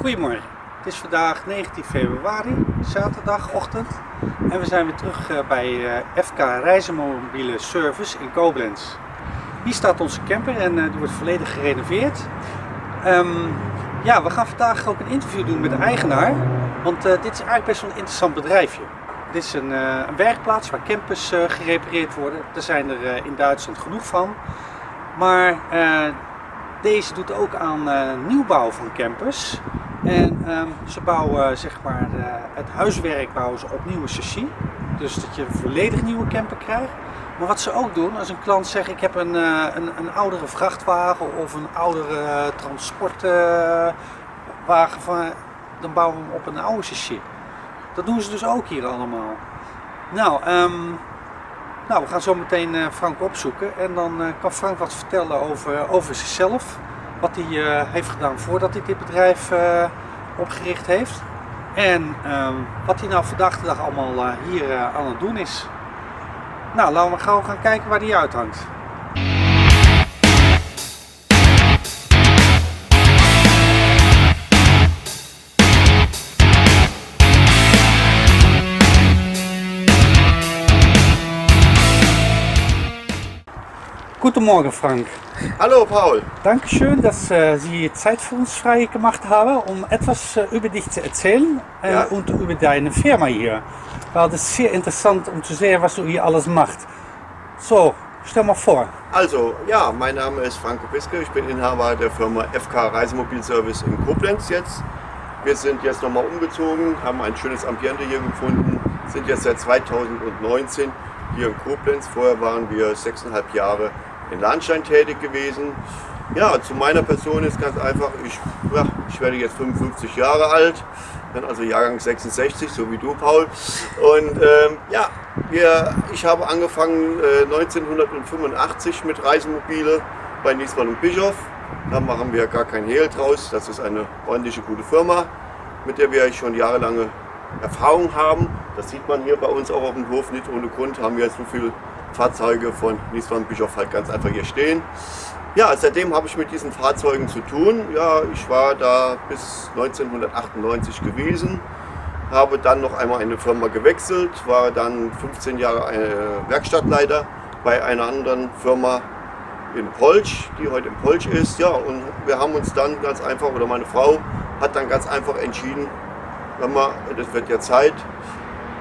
Goedemorgen, het is vandaag 19 februari, zaterdagochtend en we zijn weer terug bij FK Reizenmobiele Service in Koblenz. Hier staat onze camper en die wordt volledig gerenoveerd. We gaan vandaag ook een interview doen met de eigenaar, want dit is eigenlijk best wel een interessant bedrijfje. Dit is een werkplaats waar campers gerepareerd worden. Er zijn er in Duitsland genoeg van, maar deze doet ook aan nieuwbouw van campers. En ze bouwen het huiswerk bouwen ze op nieuwe chassis. Dus dat je een volledig nieuwe camper krijgt. Maar wat ze ook doen, als een klant zegt ik heb een oudere vrachtwagen of een oudere transportwagen, dan bouwen we hem op een oude chassis. Dat doen ze dus ook hier allemaal. We gaan zo meteen Frank opzoeken en dan kan Frank wat vertellen over zichzelf. Wat hij heeft gedaan voordat hij dit bedrijf opgericht heeft. En wat hij nou vandaag de dag allemaal hier aan het doen is. Nou, laten we gauw gaan kijken waar hij uithangt. Guten Morgen, Frank. Hallo Paul. Dankeschön, dass Sie Zeit für uns frei gemacht haben, um etwas über dich zu erzählen und über deine Firma hier. Weil das ist sehr interessant, um zu sehen, was du hier alles machst. So, stell mal vor. Also, ja, mein Name ist Frank Kopiske, ich bin Inhaber der Firma FK Reisemobilservice in Koblenz jetzt. Wir sind jetzt nochmal umgezogen, haben ein schönes Ambiente hier gefunden, sind jetzt seit 2019 hier in Koblenz. Vorher waren wir 6,5 Jahre in Lahnstein tätig gewesen. Ja, zu meiner Person ist ganz einfach, ich werde jetzt 55 Jahre alt, bin also Jahrgang 66, so wie du, Paul. Und ich habe angefangen 1985 mit Reisemobile bei Niesmann und Bischof. Da machen wir gar kein Hehl draus. Das ist eine ordentliche, gute Firma, mit der wir schon jahrelange Erfahrung haben. Das sieht man hier bei uns auch auf dem Hof, nicht ohne Grund haben wir so viele Fahrzeuge von Niesmann und Bischof halt ganz einfach hier stehen. Ja, seitdem habe ich mit diesen Fahrzeugen zu tun. Ja, ich war da bis 1998 gewesen, habe dann noch einmal eine Firma gewechselt, war dann 15 Jahre Werkstattleiter bei einer anderen Firma in Polch, die heute in Polch ist. Ja, und wir haben uns dann ganz einfach, oder meine Frau hat dann ganz einfach entschieden, das wird ja Zeit,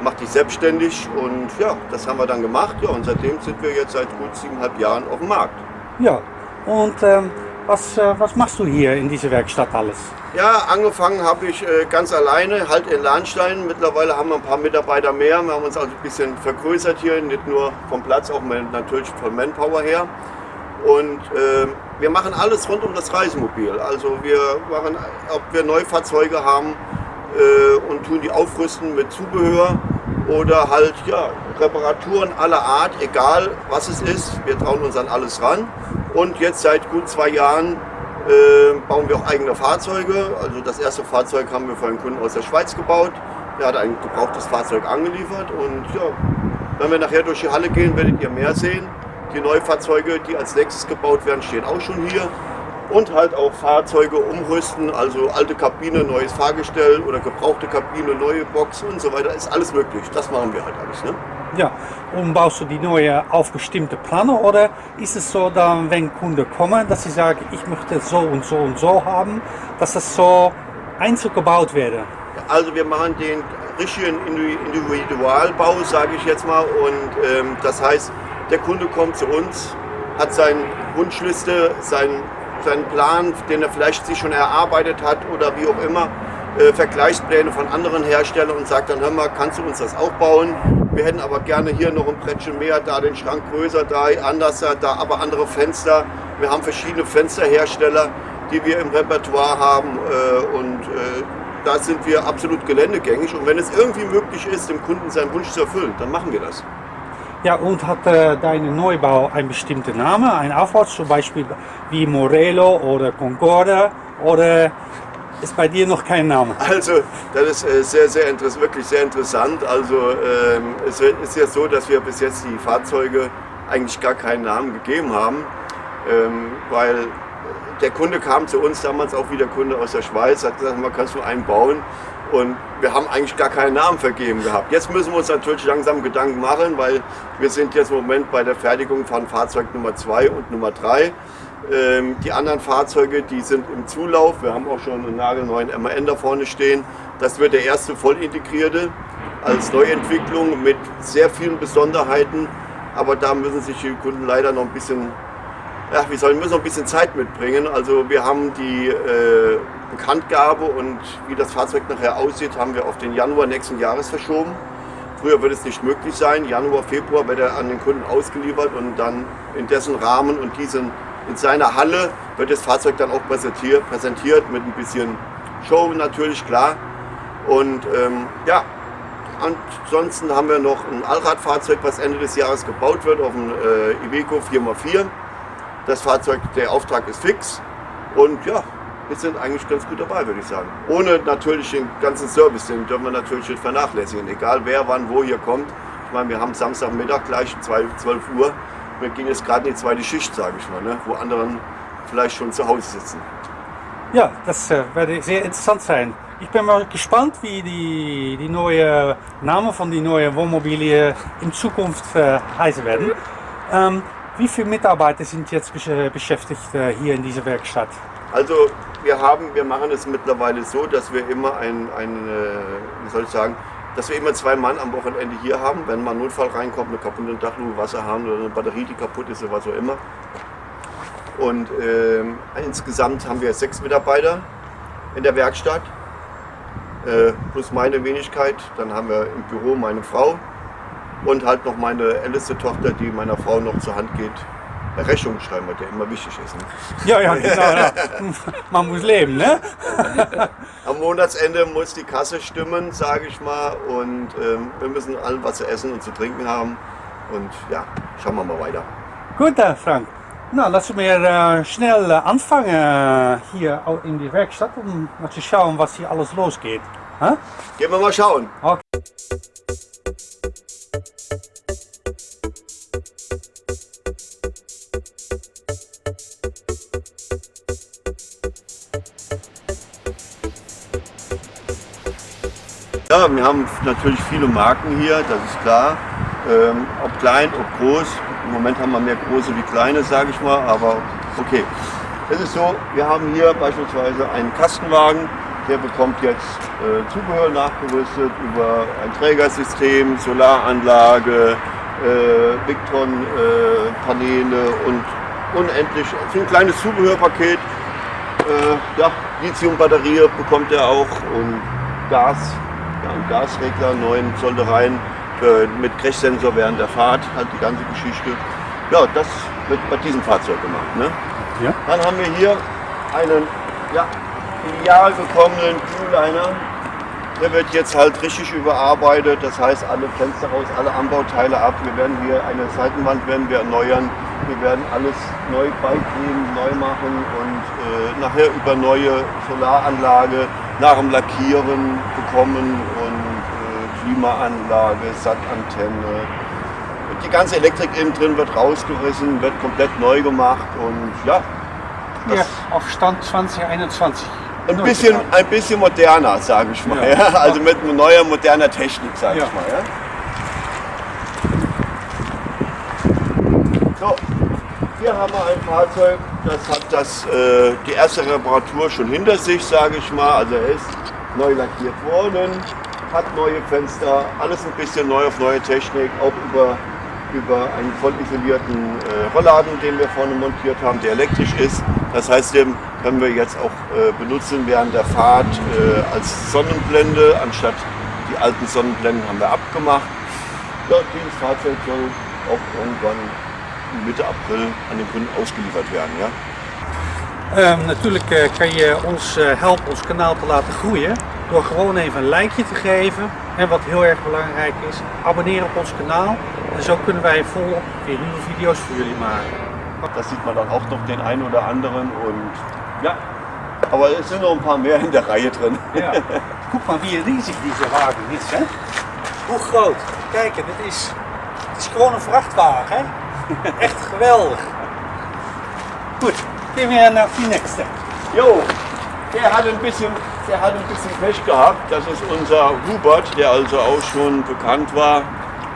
mach dich selbstständig, und ja, das haben wir dann gemacht. Ja, und seitdem sind wir jetzt seit gut 7,5 Jahren auf dem Markt. Ja, und was machst du hier in dieser Werkstatt alles? Ja, angefangen habe ich ganz alleine, halt in Lahnstein. Mittlerweile haben wir ein paar Mitarbeiter mehr. Wir haben uns also ein bisschen vergrößert hier, nicht nur vom Platz, auch natürlich von Manpower her. Und wir machen alles rund um das Reisemobil. Also ob wir Neufahrzeuge haben, und tun die aufrüsten mit Zubehör oder halt Reparaturen aller Art, egal was es ist. Wir trauen uns an alles ran. Und jetzt seit gut 2 Jahren bauen wir auch eigene Fahrzeuge. Also das erste Fahrzeug haben wir für einen Kunden aus der Schweiz gebaut. Der hat ein gebrauchtes Fahrzeug angeliefert, und ja, wenn wir nachher durch die Halle gehen, werdet ihr mehr sehen. Die Neufahrzeuge, die als nächstes gebaut werden, stehen auch schon hier. Und halt auch Fahrzeuge umrüsten, also alte Kabine, neues Fahrgestell oder gebrauchte Kabine, neue Box und so weiter, ist alles möglich. Das machen wir halt alles. Ne? Ja, und baust du die neue auf bestimmte Pläne, oder ist es so, dann, wenn Kunden kommen, dass sie sagen, ich möchte so und so und so haben, dass das so einzeln gebaut werde? Also wir machen den richtigen Individualbau, sage ich jetzt mal, und das heißt, der Kunde kommt zu uns, hat seine Wunschliste, seinen Plan, den er vielleicht sich schon erarbeitet hat oder wie auch immer, Vergleichspläne von anderen Herstellern, und sagt dann, hör mal, kannst du uns das auch bauen? Wir hätten aber gerne hier noch ein Brettchen mehr, da den Schrank größer, da anders, da aber andere Fenster. Wir haben verschiedene Fensterhersteller, die wir im Repertoire haben, da sind wir absolut geländegängig, und wenn es irgendwie möglich ist, dem Kunden seinen Wunsch zu erfüllen, dann machen wir das. Ja, und hat dein Neubau einen bestimmten Namen, einen Aufbau, zum Beispiel wie Morello oder Concorde, oder ist bei dir noch kein Name? Also, das ist wirklich sehr interessant. Also, es ist ja so, dass wir bis jetzt die Fahrzeuge eigentlich gar keinen Namen gegeben haben, weil der Kunde kam zu uns, damals auch wieder Kunde aus der Schweiz, hat gesagt, man kann nur einen bauen. Und wir haben eigentlich gar keinen Namen vergeben gehabt. Jetzt müssen wir uns natürlich langsam Gedanken machen, weil wir sind jetzt im Moment bei der Fertigung von Fahrzeug Nummer 2 und Nummer 3. Die anderen Fahrzeuge, die sind im Zulauf. Wir haben auch schon einen nagelneuen MAN da vorne stehen. Das wird der erste voll integrierte als Neuentwicklung mit sehr vielen Besonderheiten. Aber da müssen sich die Kunden leider noch ein bisschen, ja, müssen noch ein bisschen Zeit mitbringen. Also wir haben die Bekanntgabe und wie das Fahrzeug nachher aussieht, haben wir auf den Januar nächsten Jahres verschoben. Früher wird es nicht möglich sein. Januar, Februar wird er an den Kunden ausgeliefert und dann in dessen Rahmen und in seiner Halle wird das Fahrzeug dann auch präsentiert mit ein bisschen Show natürlich, klar. Und ja, ansonsten haben wir noch ein Allradfahrzeug, was Ende des Jahres gebaut wird, auf dem Iveco 4x4. Das Fahrzeug, der Auftrag ist fix und ja, wir sind eigentlich ganz gut dabei, würde ich sagen. Ohne natürlich den ganzen Service, den dürfen wir natürlich nicht vernachlässigen. Egal wer, wann, wo hier kommt. Ich meine, wir haben Samstagmittag gleich 12 Uhr. Wir gehen jetzt gerade in die zweite Schicht, sage ich mal, ne? Wo anderen vielleicht schon zu Hause sitzen. Ja, das wird sehr interessant sein. Ich bin mal gespannt, wie die neue Namen von den neuen Wohnmobilen in Zukunft heißen werden. Wie viele Mitarbeiter sind jetzt beschäftigt hier in dieser Werkstatt? Also wir machen es mittlerweile so, dass wir immer wie soll ich sagen, dass wir immer 2 Mann am Wochenende hier haben, wenn mal ein Notfall reinkommt, eine kaputte Dachluke, Wasserhahn oder eine Batterie, die kaputt ist oder was auch immer. Und insgesamt haben wir 6 Mitarbeiter in der Werkstatt, plus meine Wenigkeit. Dann haben wir im Büro meine Frau und halt noch meine älteste Tochter, die meiner Frau noch zur Hand geht. Rechnung schreiben, was ja immer wichtig ist. Ne? Ja, genau. Ja. Man muss leben, ne? Am Monatsende muss die Kasse stimmen, sage ich mal. Und wir müssen allen was zu essen und zu trinken haben. Und ja, schauen wir mal weiter. Gut, Frank. Na, lassen wir schnell anfangen hier in die Werkstatt, um mal zu schauen, was hier alles losgeht. Huh? Gehen wir mal schauen. Okay. Ja, wir haben natürlich viele Marken hier, das ist klar. Ob klein, ob groß. Im Moment haben wir mehr große wie kleine, sage ich mal, aber okay. Es ist so, wir haben hier beispielsweise einen Kastenwagen, der bekommt jetzt Zubehör nachgerüstet über ein Trägersystem, Solaranlage, Victron-Paneele und unendlich, so ein kleines Zubehörpaket. Ja, Lithium-Batterie bekommt er auch und Gas. Ja, ein Gasregler, 9 sollte rein, mit Crashsensor während der Fahrt, halt die ganze Geschichte. Ja, das wird bei diesem Fahrzeug gemacht. Ne? Ja. Dann haben wir hier einen ideal gekommenen Kühlliner. Der wird jetzt halt richtig überarbeitet, das heißt alle Fenster raus, alle Anbauteile ab. Wir werden hier eine Seitenwand werden wir erneuern. Wir werden alles neu beikleben, neu machen und nachher über neue Solaranlage nach dem Lackieren bekommen und Klimaanlage, Sattantenne. Die ganze Elektrik innen drin wird rausgerissen, wird komplett neu gemacht und ja. Ja, auf Stand 2021. Ein bisschen moderner, sage ich mal. Ja. Ja? Also mit neuer, moderner Technik, sage ich mal. Ja? So, hier haben wir ein Fahrzeug, das hat die erste Reparatur schon hinter sich, sage ich mal. Also er ist neu lackiert worden, hat neue Fenster, alles ein bisschen neu auf neue Technik, auch über einen voll isolierten Rollladen, den wir vorne montiert haben, der elektrisch ist. Das heißt, den können wir jetzt auch benutzen während der Fahrt als Sonnenblende, anstatt die alten Sonnenblenden haben wir abgemacht. Ja, dieses Fahrzeug soll auch irgendwann Mitte April aan de Kunden ausgeliefert werden. Ja? Natuurlijk kan je ons helpen ons kanaal te laten groeien door gewoon even een likeje te geven. En wat heel erg belangrijk is, abonneren op ons kanaal. En zo kunnen wij volop weer nieuwe video's voor jullie maken. Das sieht man dann auch noch den einen oder anderen und ja, aber es sind noch ein paar mehr in der Reihe drin. Ja. Guck maar wie riesig deze wagen is, hè? Hoe groot? Kijk, dit is gewoon een vrachtwagen, hè? Echt geweldig. Goed. Gehen wir nach die nächste. Jo, der hat ein bisschen Pech gehabt. Das ist unser Hubert, der also auch schon bekannt war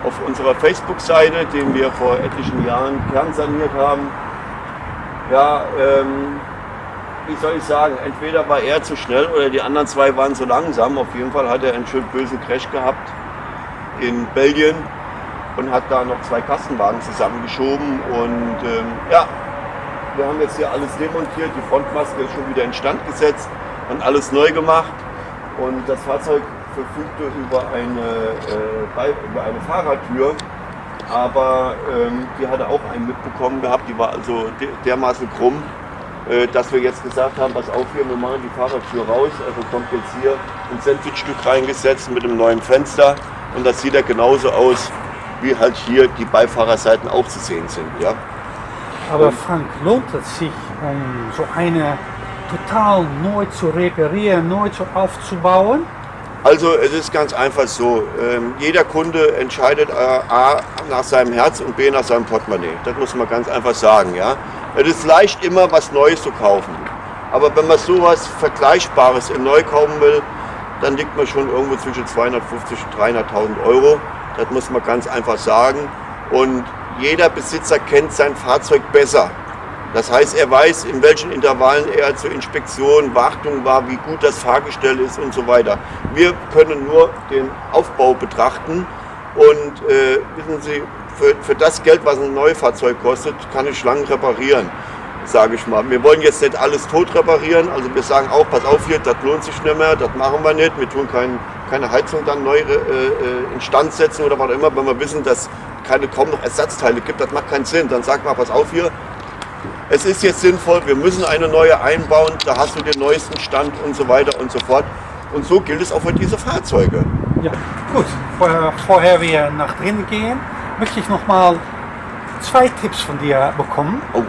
auf unserer Facebook-Seite, den wir vor etlichen Jahren kernsaniert haben. Ja, wie soll ich sagen, entweder war er zu schnell oder die anderen zwei waren zu langsam. Auf jeden Fall hat er einen schön bösen Crash gehabt in Belgien und hat da noch zwei Kastenwagen zusammengeschoben. Und ja, wir haben jetzt hier alles demontiert, die Frontmaske ist schon wieder instand gesetzt und alles neu gemacht. Und das Fahrzeug verfügte über eine Fahrertür, aber die hatte auch einen mitbekommen gehabt, die war also dermaßen krumm, dass wir jetzt gesagt haben, pass auf hier, wir machen die Fahrertür raus, also kommt jetzt hier ein Sandwichstück reingesetzt mit einem neuen Fenster und das sieht ja genauso aus, wie halt hier die Beifahrerseiten auch zu sehen sind. Ja? Aber Frank, lohnt es sich, so eine total neu zu reparieren, neu aufzubauen? Also es ist ganz einfach so, jeder Kunde entscheidet A nach seinem Herz und B nach seinem Portemonnaie. Das muss man ganz einfach sagen. Ja? Es ist leicht immer was Neues zu kaufen, aber wenn man sowas Vergleichbares in neu kaufen will, dann liegt man schon irgendwo zwischen 250.000 und 300.000 Euro. Das muss man ganz einfach sagen. Und jeder Besitzer kennt sein Fahrzeug besser. Das heißt, er weiß, in welchen Intervallen er zur Inspektion, Wartung war, wie gut das Fahrgestell ist und so weiter. Wir können nur den Aufbau betrachten und wissen Sie, für das Geld, was ein Neufahrzeug kostet, kann ich Schlangen reparieren, sage ich mal. Wir wollen jetzt nicht alles tot reparieren, also wir sagen auch, pass auf hier, das lohnt sich nicht mehr, das machen wir nicht. Wir tun keine Heizung dann neu instand setzen oder was auch immer, wenn wir wissen, dass kaum noch Ersatzteile gibt, das macht keinen Sinn. Dann sagt man, pass auf hier, es ist jetzt sinnvoll, wir müssen eine neue einbauen, da hast du den neuesten Stand und so weiter und so fort. Und so gilt es auch für diese Fahrzeuge. Ja, gut. Vorher wir nach drinnen gehen, möchte ich noch mal zwei Tipps von dir bekommen. Oh.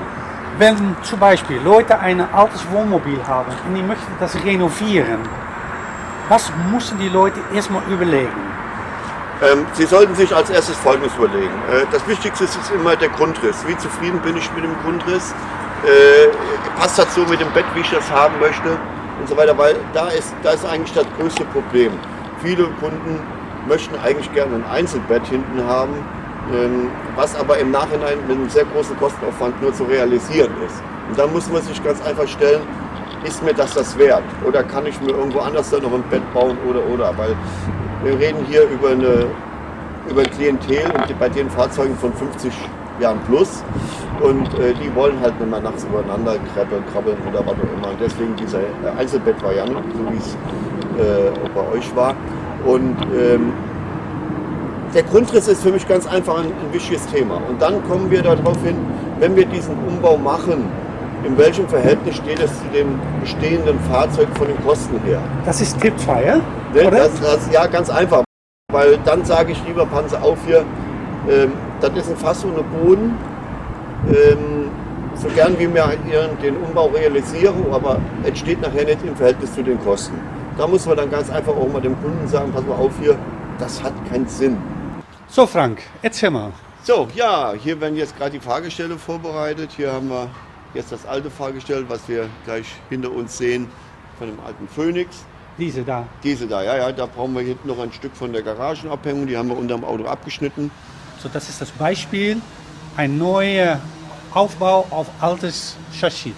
Wenn zum Beispiel Leute ein altes Wohnmobil haben und die möchten das renovieren, was müssen die Leute erstmal überlegen? Sie sollten sich als erstes Folgendes überlegen. Das Wichtigste ist immer der Grundriss. Wie zufrieden bin ich mit dem Grundriss? Passt das so mit dem Bett, wie ich das haben möchte? Und so weiter, weil da ist eigentlich das größte Problem. Viele Kunden möchten eigentlich gerne ein Einzelbett hinten haben, was aber im Nachhinein mit einem sehr großen Kostenaufwand nur zu realisieren ist. Und da muss man sich ganz einfach stellen, ist mir das wert? Oder kann ich mir irgendwo anders dann noch ein Bett bauen oder? Weil wir reden hier über ein Klientel und bei den Fahrzeugen von 50 Jahren plus und die wollen halt nicht mehr nachts übereinander krabbeln oder was auch immer. Und deswegen diese Einzelbettvariante, so wie es auch bei euch war. Und der Grundriss ist für mich ganz einfach ein wichtiges Thema. Und dann kommen wir darauf hin, wenn wir diesen Umbau machen, in welchem Verhältnis steht es zu dem bestehenden Fahrzeug von den Kosten her? Das ist Tipp 2, ja? Ne? Ja, ganz einfach. Weil dann sage ich lieber, Panzer auf hier, das ist ein Fass ohne Boden. So gern wie wir den Umbau realisieren, aber es steht nachher nicht im Verhältnis zu den Kosten. Da muss man dann ganz einfach auch mal dem Kunden sagen, pass mal auf hier, das hat keinen Sinn. So Frank, erzähl mal. So, ja, hier werden jetzt gerade die Fahrgestelle vorbereitet. Hier haben wir jetzt das alte Fahrgestell, was wir gleich hinter uns sehen, von dem alten Phoenix. Diese da. Diese da, ja, da brauchen wir hinten noch ein Stück von der Garagenabhängung, die haben wir unterm Auto abgeschnitten. So, das ist das Beispiel, ein neuer Aufbau auf altes Chassis.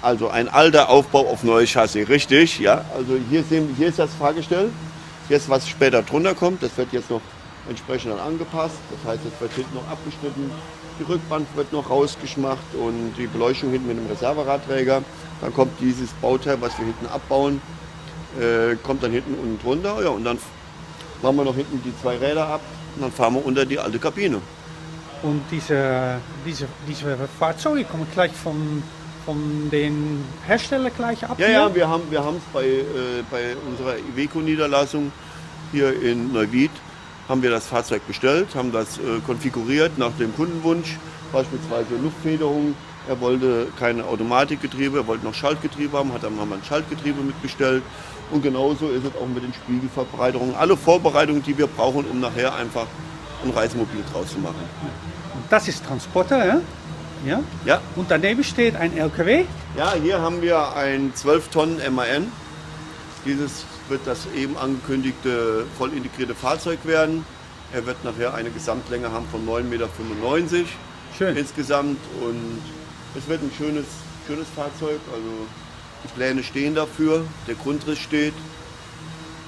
Also ein alter Aufbau auf neues Chassis, richtig, ja. Also hier ist das Fahrgestell, jetzt was später drunter kommt, das wird jetzt noch entsprechend dann angepasst. Das heißt, es wird hinten noch abgeschnitten, die Rückwand wird noch rausgemacht und die Beleuchtung hinten mit dem Reserveradträger. Dann kommt dieses Bauteil, was wir hinten abbauen, kommt dann hinten unten drunter. Ja, und dann machen wir noch hinten die zwei Räder ab und dann fahren wir unter die alte Kabine. Und diese Fahrzeuge kommen gleich von den Hersteller gleich ab? Ja, wir haben es bei unserer Iveco-Niederlassung hier in Neuwied, haben wir das Fahrzeug bestellt, haben das konfiguriert nach dem Kundenwunsch, beispielsweise Luftfederung. Er wollte keine Automatikgetriebe, er wollte noch Schaltgetriebe haben, haben wir ein Schaltgetriebe mitbestellt. Und genauso ist es auch mit den Spiegelverbreiterungen. Alle Vorbereitungen, die wir brauchen, um nachher einfach ein Reisemobil draus zu machen. Und das ist Transporter, ja? Ja? Ja. Und daneben steht ein LKW. Ja, hier haben wir ein 12 Tonnen MAN. Dieses wird das eben angekündigte voll integrierte Fahrzeug werden. Er wird nachher eine Gesamtlänge haben von 9,95 Meter Schön. insgesamt. Und es wird ein schönes Fahrzeug. Also die Pläne stehen dafür, der Grundriss steht.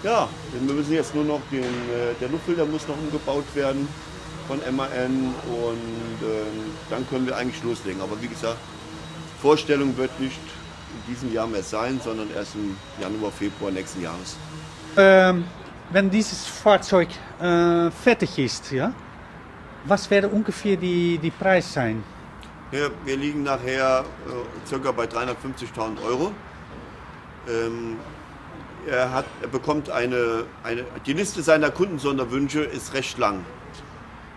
Ja, wir müssen jetzt nur noch der Luftfilter muss noch umgebaut werden von MAN und dann können wir eigentlich loslegen. Aber wie gesagt, Vorstellung wird nicht in diesem Jahr mehr sein, sondern erst im Januar, Februar nächsten Jahres. Wenn dieses Fahrzeug fertig ist, ja, was wäre ungefähr die Preis sein? Ja, wir liegen nachher ca. bei 350.000 Euro. Er bekommt die Liste seiner Kundensonderwünsche ist recht lang.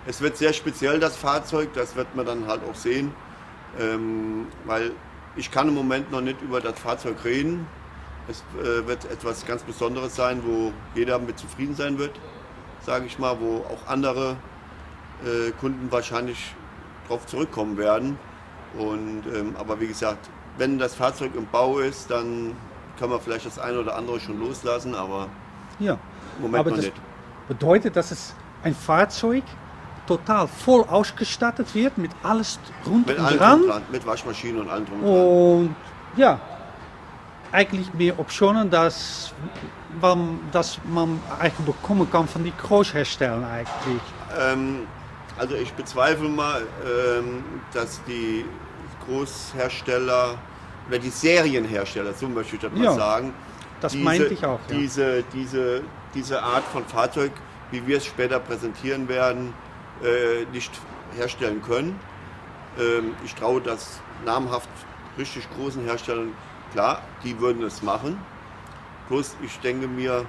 Es wird sehr speziell, das Fahrzeug, das wird man dann halt auch sehen, weil ich kann im Moment noch nicht über das Fahrzeug reden. Es wird etwas ganz Besonderes sein, wo jeder mit zufrieden sein wird, sage ich mal, wo auch andere Kunden wahrscheinlich darauf zurückkommen werden. Aber wie gesagt, wenn das Fahrzeug im Bau ist, dann kann man vielleicht das eine oder andere schon loslassen, aber ja. Im Moment Aber noch das nicht. bedeutet, dass es ein Fahrzeug total voll ausgestattet wird mit alles rund Mit und allem dran. drum dran, mit Waschmaschine und allem drum und dran. Und ja, eigentlich mehr Optionen, dass man eigentlich bekommen kann von die Großherstellern eigentlich. Also ich bezweifle mal, dass die Großhersteller oder die Serienhersteller, so möchte ich das mal sagen, Das meinte ich auch. Ja. diese Art von Fahrzeug, wie wir es später präsentieren werden, nicht herstellen können. Ich traue das namhaft richtig großen Herstellern, klar, die würden es machen. Bloß ich denke mir,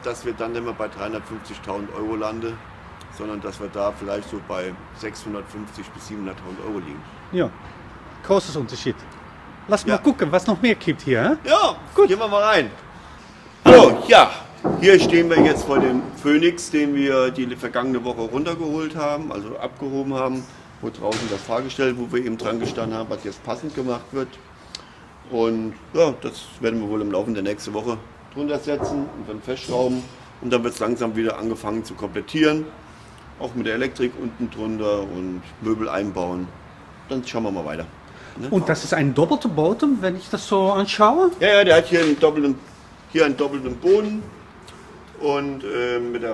dass wir dann nicht mehr bei 350.000 Euro landen, sondern dass wir da vielleicht so bei 650.000 bis 700.000 Euro liegen. Ja, großes Unterschied. Lass mal Ja. gucken, was noch mehr gibt hier. Hä? Ja, Gut. gehen wir mal rein. So, ja, hier stehen wir jetzt vor dem Phoenix, den wir die vergangene Woche runtergeholt haben, also abgehoben haben, wo draußen das Fahrgestell, wo wir eben dran gestanden haben, was jetzt passend gemacht wird. Und ja, das werden wir wohl im Laufe der nächsten Woche drunter setzen und dann festschrauben. Und dann wird es langsam wieder angefangen zu komplettieren. Auch mit der Elektrik unten drunter und Möbel einbauen. Dann schauen wir mal weiter. Und das ist ein doppelter Bodem, wenn ich das so anschaue. Ja, der hat hier einen doppelten Boden. Und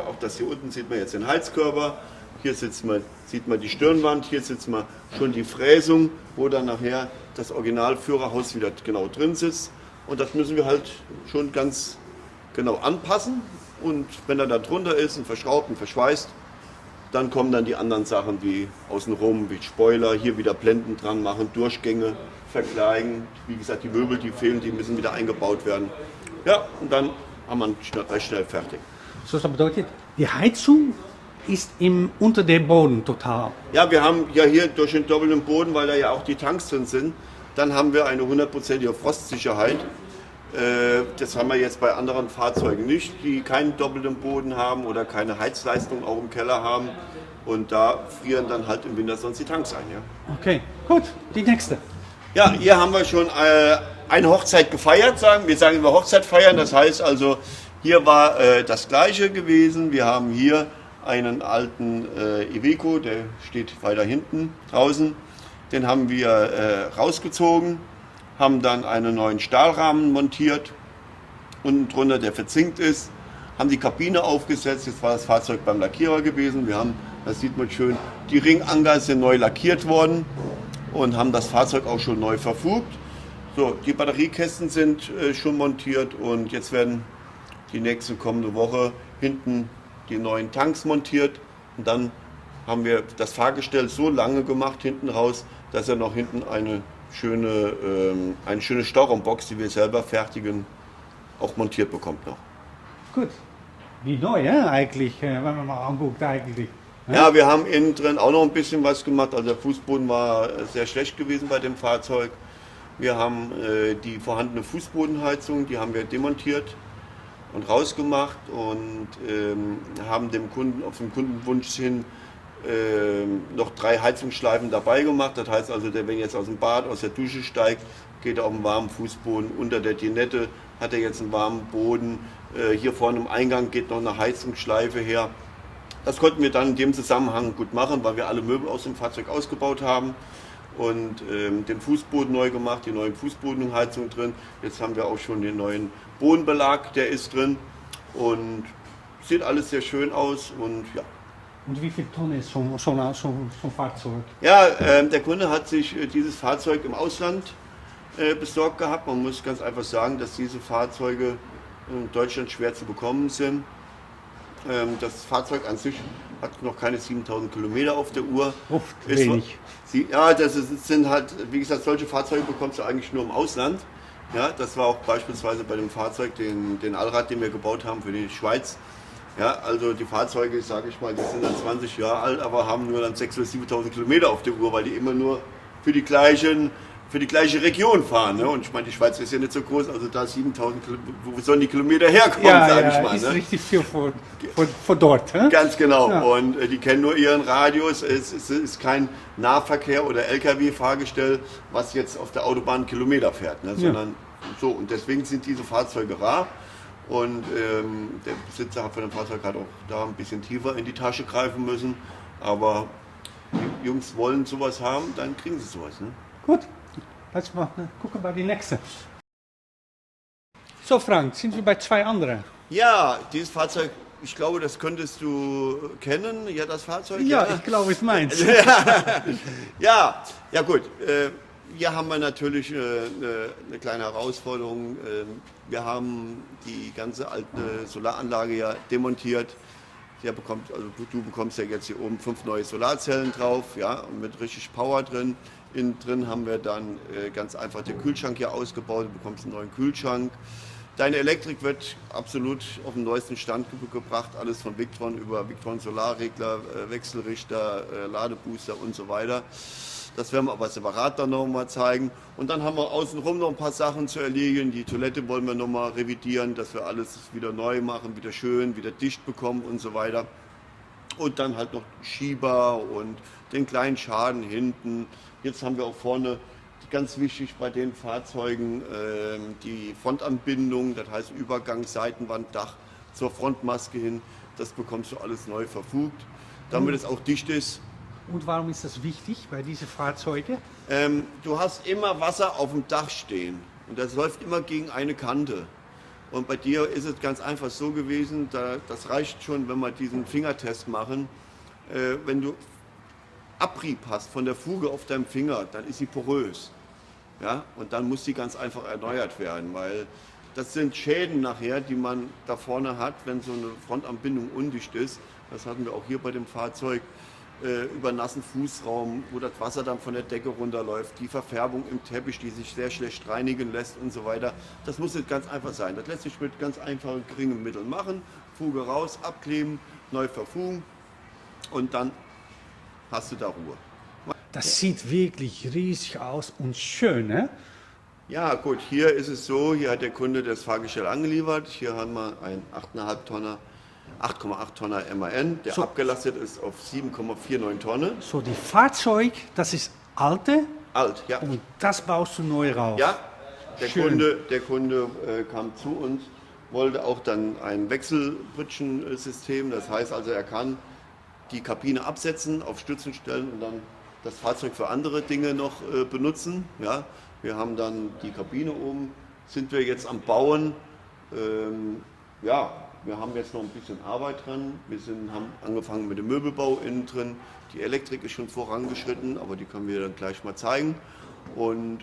auch das hier unten sieht man jetzt den Heizkörper. Hier sieht man die Stirnwand, hier sieht man schon die Fräsung, wo dann nachher das Originalführerhaus wieder genau drin sitzt. Und das müssen wir halt schon ganz genau anpassen. Und wenn er da drunter ist und verschraubt und verschweißt, dann kommen dann die anderen Sachen wie außenrum, wie Spoiler, hier wieder Blenden dran machen, Durchgänge verkleiden. Wie gesagt, die Möbel, die fehlen, die müssen wieder eingebaut werden. Ja, und dann haben wir ihn recht schnell fertig. So, das bedeutet, die Heizung ist unter dem Boden total. Ja, wir haben ja hier durch den doppelten Boden, weil da ja auch die Tanks drin sind, dann haben wir eine 100%ige Frostsicherheit. Das haben wir jetzt bei anderen Fahrzeugen nicht, die keinen doppelten Boden haben oder keine Heizleistung auch im Keller haben. Und da frieren dann halt im Winter sonst die Tanks ein. Ja, Okay, gut, die nächste. ja, hier haben wir schon eine Hochzeit gefeiert, wir sagen immer Hochzeit feiern. Das heißt also, hier war das Gleiche gewesen. Wir haben hier einen alten Iveco, der steht weiter hinten draußen. Den haben wir rausgezogen, haben dann einen neuen Stahlrahmen montiert, unten drunter, der verzinkt ist, haben die Kabine aufgesetzt. Jetzt war das Fahrzeug beim Lackierer gewesen. Wir haben, das sieht man schön, die Ringanker sind neu lackiert worden und haben das Fahrzeug auch schon neu verfugt. So, die Batteriekästen sind schon montiert und jetzt werden die nächste kommende Woche hinten die neuen Tanks montiert und dann haben wir das Fahrgestell so lange gemacht hinten raus, dass er noch hinten eine schöne Stauraumbox, die wir selber fertigen, auch montiert bekommt noch. Gut. Wie neu, ja, eigentlich, wenn man mal anguckt, eigentlich. Ja, wir haben innen drin auch noch ein bisschen was gemacht. Also der Fußboden war sehr schlecht gewesen bei dem Fahrzeug. Wir haben die vorhandene Fußbodenheizung, die haben wir demontiert und rausgemacht und haben dem Kunden auf den Kundenwunsch hin noch 3 Heizungsschleifen dabei gemacht. Das heißt also, wenn jetzt aus dem Bad, aus der Dusche steigt, geht er auf einen warmen Fußboden. Unter der Dinette hat er jetzt einen warmen Boden. Hier vorne im Eingang geht noch eine Heizungsschleife her. Das konnten wir dann in dem Zusammenhang gut machen, weil wir alle Möbel aus dem Fahrzeug ausgebaut haben und den Fußboden neu gemacht, die neuen Fußbodenheizung drin. Jetzt haben wir auch schon den neuen Bodenbelag, der ist drin und sieht alles sehr schön aus und ja. Und wie viel Tonnen ist so ein Fahrzeug? Ja, der Kunde hat sich dieses Fahrzeug im Ausland besorgt gehabt. Man muss ganz einfach sagen, dass diese Fahrzeuge in Deutschland schwer zu bekommen sind. Das Fahrzeug an sich hat noch keine 7000 Kilometer auf der Uhr. Oft wenig. Ja, sind halt, wie gesagt, solche Fahrzeuge bekommst du eigentlich nur im Ausland. Ja, das war auch beispielsweise bei dem Fahrzeug, den Allrad, den wir gebaut haben für die Schweiz. Ja, also die Fahrzeuge, sage ich mal, die sind dann 20 Jahre alt, aber haben nur dann 6.000 oder 7.000 Kilometer auf der Uhr, weil die immer nur für die gleiche Region fahren. Ne? Und ich meine, die Schweiz ist ja nicht so groß, also da 7.000 Kilometer, wo sollen die Kilometer herkommen, sage ich mal. Ist ne? richtig viel von dort. He? Ganz genau. Ja. Und die kennen nur ihren Radius. Es ist kein Nahverkehr oder LKW-Fahrgestell, was jetzt auf der Autobahn Kilometer fährt, ne? Sondern so. Und deswegen sind diese Fahrzeuge rar. Und der Besitzer von dem Fahrzeug hat auch da ein bisschen tiefer in die Tasche greifen müssen. Aber die Jungs wollen sowas haben, dann kriegen sie sowas. Ne? Gut, lass mal gucken bei die nächste. So Frank, sind wir bei 2 anderen? Ja, dieses Fahrzeug, ich glaube, das könntest du kennen. Ja, das Fahrzeug? Ja, ich glaube, es meins. Ja, gut. Hier haben wir natürlich eine kleine Herausforderung. Wir haben die ganze alte Solaranlage ja demontiert. Du bekommst ja jetzt hier oben 5 neue Solarzellen drauf, ja, und mit richtig Power drin. Innen drin haben wir dann ganz einfach den Kühlschrank hier ausgebaut. Du bekommst einen neuen Kühlschrank. Deine Elektrik wird absolut auf den neuesten Stand gebracht. Alles von Victron über Victron Solarregler, Wechselrichter, Ladebooster und so weiter. Das werden wir aber separat dann nochmal zeigen. Und dann haben wir außenrum noch ein paar Sachen zu erledigen. Die Toilette wollen wir nochmal revidieren, dass wir alles wieder neu machen, wieder schön, wieder dicht bekommen und so weiter. Und dann halt noch Schieber und den kleinen Schaden hinten. Jetzt haben wir auch vorne, ganz wichtig bei den Fahrzeugen, die Frontanbindung, das heißt Übergang, Seitenwand, Dach zur Frontmaske hin. Das bekommst du alles neu verfugt, damit es auch dicht ist. Und warum ist das wichtig bei diesen Fahrzeugen? Du hast immer Wasser auf dem Dach stehen und das läuft immer gegen eine Kante. Und bei dir ist es ganz einfach so gewesen, das reicht schon, wenn wir diesen Fingertest machen. Wenn du Abrieb hast von der Fuge auf deinem Finger, dann ist sie porös. Ja? Und dann muss sie ganz einfach erneuert werden, weil das sind Schäden nachher, die man da vorne hat, wenn so eine Frontanbindung undicht ist. Das hatten wir auch hier bei dem Fahrzeug. Über nassen Fußraum, wo das Wasser dann von der Decke runterläuft, die Verfärbung im Teppich, die sich sehr schlecht reinigen lässt und so weiter. Das muss nicht ganz einfach sein. Das lässt sich mit ganz einfachen, geringen Mitteln machen. Fuge raus, abkleben, neu verfugen und dann hast du da Ruhe. Das sieht wirklich riesig aus und schön, ne? Ja gut, hier ist es so, hier hat der Kunde das Fahrgestell angeliefert. Hier haben wir einen 8,8 Tonner MAN, der abgelastet ist auf 7,49 Tonnen. So, die Fahrzeug, das ist alte Alt, ja. und das baust du neu raus. Ja, der Schön. Kunde kam zu uns, wollte auch dann ein Wechselpritschensystem. Das heißt also, er kann die Kabine absetzen, auf Stützen stellen und dann das Fahrzeug für andere Dinge noch benutzen. Ja, wir haben dann die Kabine oben, sind wir jetzt am Bauen. Ja, wir haben jetzt noch ein bisschen Arbeit dran. Haben angefangen mit dem Möbelbau innen drin. Die Elektrik ist schon vorangeschritten, aber die können wir dann gleich mal zeigen. Und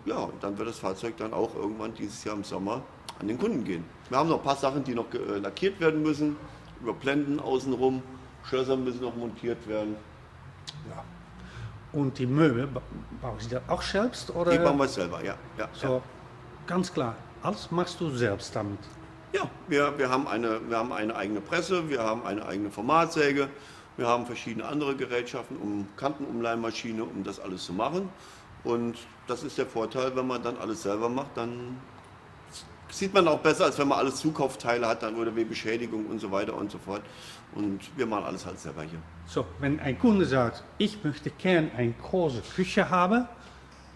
ja, dann wird das Fahrzeug dann auch irgendwann dieses Jahr im Sommer an den Kunden gehen. Wir haben noch ein paar Sachen, die noch lackiert werden müssen, über Blenden außenrum. Schlösser müssen noch montiert werden. Ja. Und die Möbel, bauen Sie das auch selbst? Oder? Die bauen wir selber, ja. So, ganz klar, alles machst du selbst damit? Ja, wir haben eine eigene Presse, wir haben eine eigene Formatsäge, wir haben verschiedene andere Gerätschaften, Kantenumleihmaschine, um das alles zu machen. Und das ist der Vorteil, wenn man dann alles selber macht, dann sieht man auch besser, als wenn man alles Zukaufteile hat dann, oder wie Beschädigung und so weiter und so fort. Und wir machen alles halt selber hier. So, wenn ein Kunde sagt, ich möchte gerne eine große Küche haben,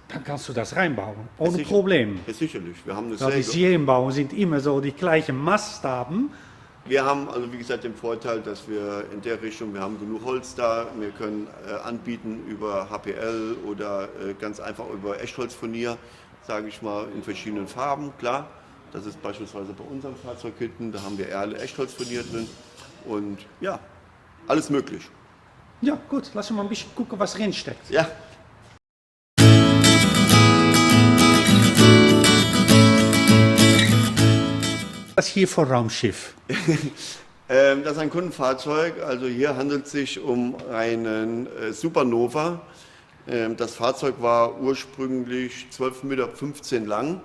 dann kannst du das reinbauen, ohne Sicher. Problem. Ja, sicherlich. Wir haben eine Ja, die Säge. Serienbauer sind immer so die gleichen Maßstaben. Wir haben also wie gesagt den Vorteil, dass wir in der Richtung, wir haben genug Holz da, wir können anbieten über HPL oder ganz einfach über Echtholzfurnier, sage ich mal, in verschiedenen Farben, klar. Das ist beispielsweise bei unserem Fahrzeug hinten, da haben wir Erle Echtholzfurnier drin und ja, alles möglich. Ja, gut, lass uns mal ein bisschen gucken, was drin steckt. Ja. Was hier für Raumschiff? Das ist ein Kundenfahrzeug, also hier handelt es sich um einen Supernova. Das Fahrzeug war ursprünglich 12,15 Meter lang.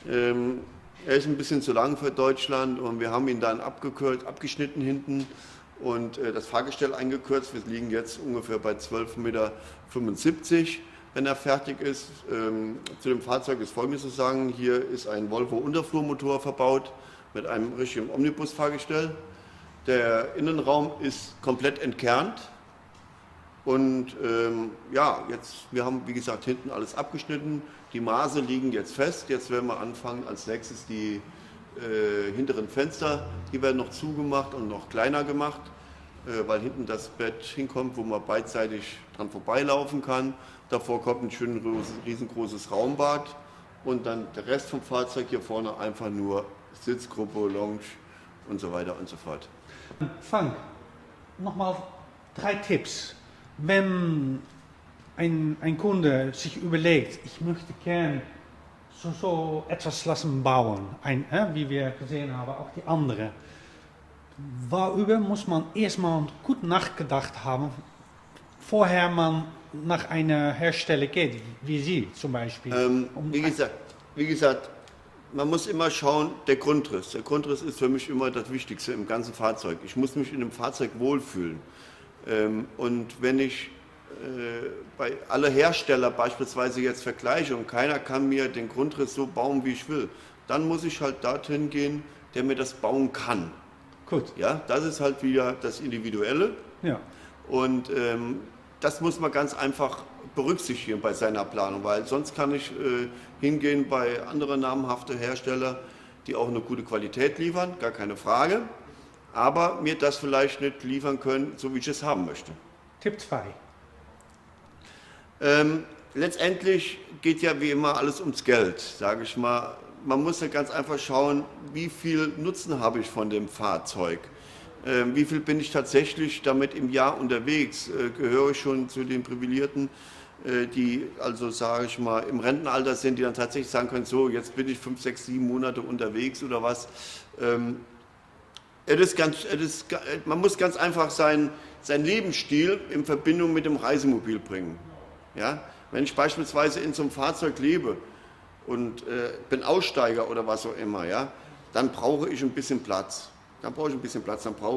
Er ist ein bisschen zu lang für Deutschland und wir haben ihn dann abgeschnitten hinten und das Fahrgestell eingekürzt. Wir liegen jetzt ungefähr bei 12,75 Meter, wenn er fertig ist. Zu dem Fahrzeug ist Folgendes zu sagen: Hier ist ein Volvo Unterflurmotor verbaut mit einem richtigen Omnibus-Fahrgestell. Der Innenraum ist komplett entkernt. Und ja, wir haben wie gesagt hinten alles abgeschnitten. Die Maße liegen jetzt fest. Jetzt werden wir anfangen, als nächstes die hinteren Fenster, die werden noch zugemacht und noch kleiner gemacht, weil hinten das Bett hinkommt, wo man beidseitig dran vorbeilaufen kann. Davor kommt ein schön riesengroßes Raumbad und dann der Rest vom Fahrzeug hier vorne einfach nur Sitzgruppe, Lounge und so weiter und so fort. Frank, nochmal 3 Tipps. Wenn ein Kunde sich überlegt, ich möchte gern so etwas lassen bauen, wie wir gesehen haben, auch die andere. Worüber muss man erstmal gut nachgedacht haben, vorher man nach einer Hersteller geht, wie Sie zum Beispiel? Wie gesagt, man muss immer schauen, der Grundriss. Der Grundriss ist für mich immer das Wichtigste im ganzen Fahrzeug. Ich muss mich in dem Fahrzeug wohlfühlen. Und wenn ich bei alle Hersteller beispielsweise jetzt vergleiche und keiner kann mir den Grundriss so bauen, wie ich will, dann muss ich halt dorthin gehen, der mir das bauen kann. Gut. Ja, das ist halt wieder das Individuelle. Ja. Und das muss man ganz einfach berücksichtigen bei seiner Planung, weil sonst kann ich hingehen bei anderen namhaften Herstellern, die auch eine gute Qualität liefern, gar keine Frage, aber mir das vielleicht nicht liefern können, so wie ich es haben möchte. Tipp 2. Letztendlich geht ja wie immer alles ums Geld, sage ich mal. Man muss ja ganz einfach schauen, wie viel Nutzen habe ich von dem Fahrzeug. Wie viel bin ich tatsächlich damit im Jahr unterwegs? Gehöre ich schon zu den Privilegierten, die also, sage ich mal, im Rentenalter sind, die dann tatsächlich sagen können, so, jetzt bin ich 5, 6, 7 Monate unterwegs oder was. Man muss ganz einfach seinen Lebensstil in Verbindung mit dem Reisemobil bringen. Ja? Wenn ich beispielsweise in so einem Fahrzeug lebe und bin Aussteiger oder was auch immer, ja, dann brauche ich ein bisschen Platz. Dann brauche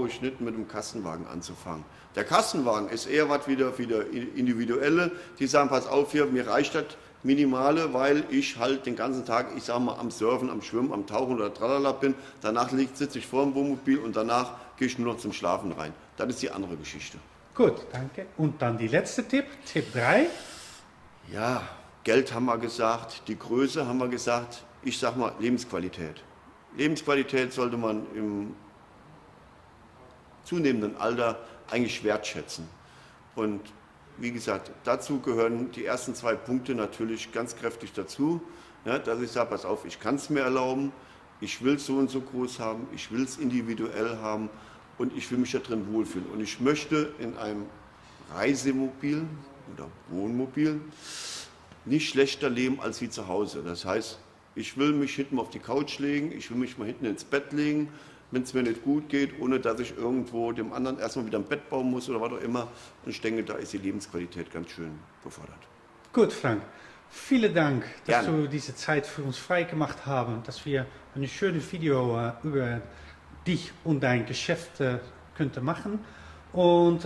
ich nicht mit dem Kastenwagen anzufangen. Der Kastenwagen ist eher was wieder für die Individuelle, die sagen, pass auf hier, mir reicht das Minimale, weil ich halt den ganzen Tag, ich sage mal, am Surfen, am Schwimmen, am Tauchen oder tralala bin. Danach sitze ich vor dem Wohnmobil und danach gehe ich nur noch zum Schlafen rein. Das ist die andere Geschichte. Gut, danke. Und dann die letzte Tipp, Tipp 3. Ja, Geld haben wir gesagt, die Größe haben wir gesagt. Ich sage mal Lebensqualität. Lebensqualität sollte man im zunehmenden Alter eigentlich wertschätzen. Und wie gesagt, dazu gehören die ersten 2 Punkte natürlich ganz kräftig dazu, ja, dass ich sage, pass auf, ich kann es mir erlauben, ich will es so und so groß haben, ich will es individuell haben und ich will mich da drin wohlfühlen. Und ich möchte in einem Reisemobil oder Wohnmobil nicht schlechter leben als wie zu Hause. Das heißt, ich will mich hinten auf die Couch legen, ich will mich mal hinten ins Bett legen, wenn es mir nicht gut geht, ohne dass ich irgendwo dem anderen erstmal wieder ein Bett bauen muss oder was auch immer. Und ich denke, da ist die Lebensqualität ganz schön gefordert. Gut, Frank. Vielen Dank, dass Gerne. du diese Zeit für uns freigemacht haben, dass wir ein schönes Video über dich und dein Geschäft könnten machen. Und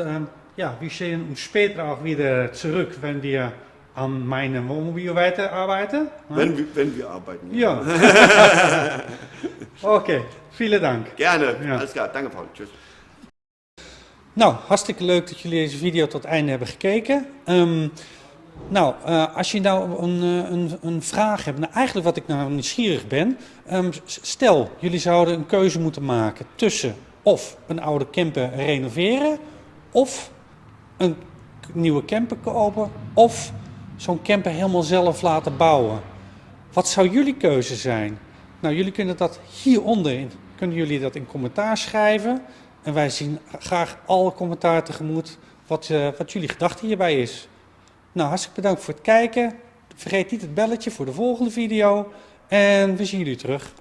ja, wir sehen uns später auch wieder zurück, wenn wir an meinem Wohnmobil weiterarbeiten. Wenn wir arbeiten. Ja. Oké, vielen Dank. Gerne, Ja. alles klar. Danke Paul, tschüss. Nou, hartstikke leuk dat jullie deze video tot het einde hebben gekeken. Als je nou een vraag hebt, nou eigenlijk wat ik nou nieuwsgierig ben. Stel, jullie zouden een keuze moeten maken tussen of een oude camper renoveren, of een nieuwe camper kopen, of zo'n camper helemaal zelf laten bouwen. Wat zou jullie keuze zijn? Nou, jullie kunnen dat hieronder, kunnen jullie dat in commentaar schrijven. En wij zien graag alle commentaar tegemoet wat jullie gedachte hierbij is. Nou, hartstikke bedankt voor het kijken. Vergeet niet het belletje voor de volgende video. En we zien jullie terug.